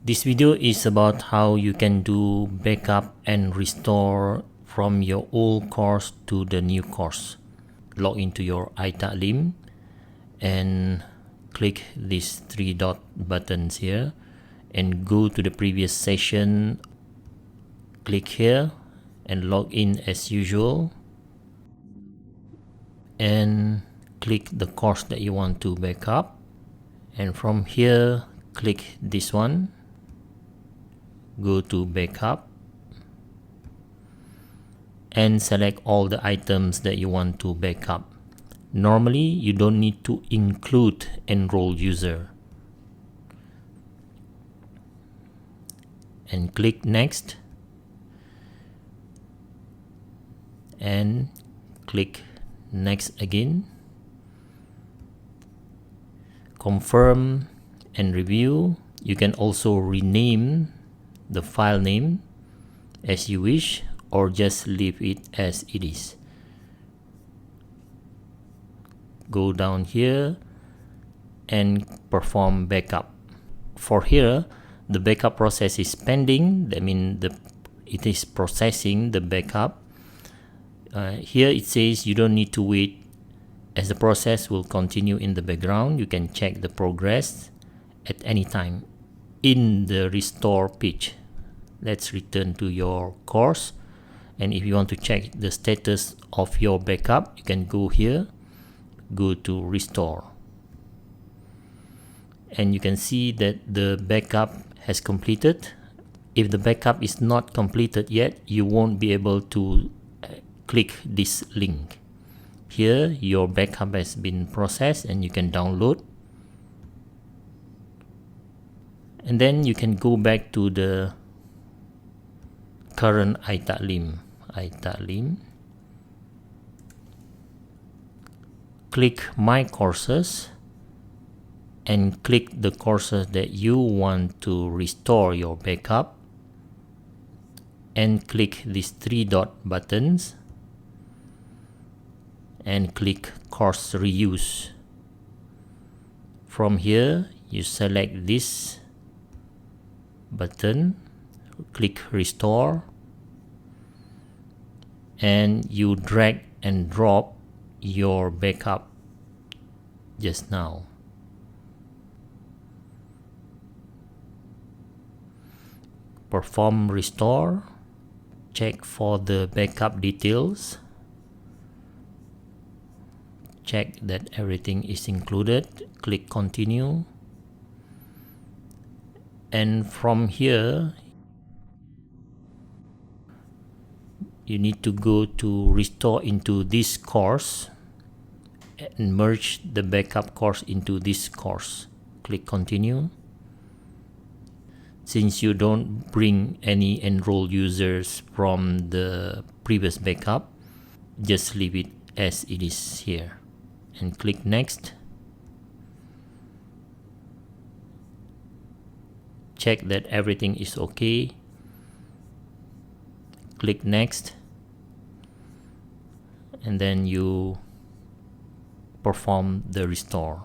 This video is about how you can do backup and restore from your old course to the new course. Log into your iTaleem and click these three dot buttons here and go to the previous session. Click here and log in as usual and click the course that you want to backup, and from here click this one, go to backup and select all the items that you want to backup. Normally you don't need to include enrolled user, and click next and click next again. Confirm and review. You can also rename the file name as you wish or just leave it as it is. Go down here and perform backup. For here, the backup process is pending. That means it is processing the backup. Here it says you don't need to wait, as the process will continue in the background. You can check the progress at any time in the restore page. Let's return to your course, and if you want to check the status of your backup, you can go here, go to restore, and you can see that the backup has completed. If the backup is not completed yet, you won't be able to click this link. Here your backup has been processed and you can download, and then you can go back to the current iTaleem. Click my courses and click the courses that you want to restore your backup, and click these three dot buttons and click course reuse. From here you select this button, click restore, and you drag and drop your backup just now. Perform restore, check for the backup details, check that everything is included, click continue, and from here you need to go to restore into this course and merge the backup course into this course. Click continue. Since you don't bring any enrolled users from the previous backup, just leave it as it is here and click next. Check that everything is okay. Click next, and then you perform the restore.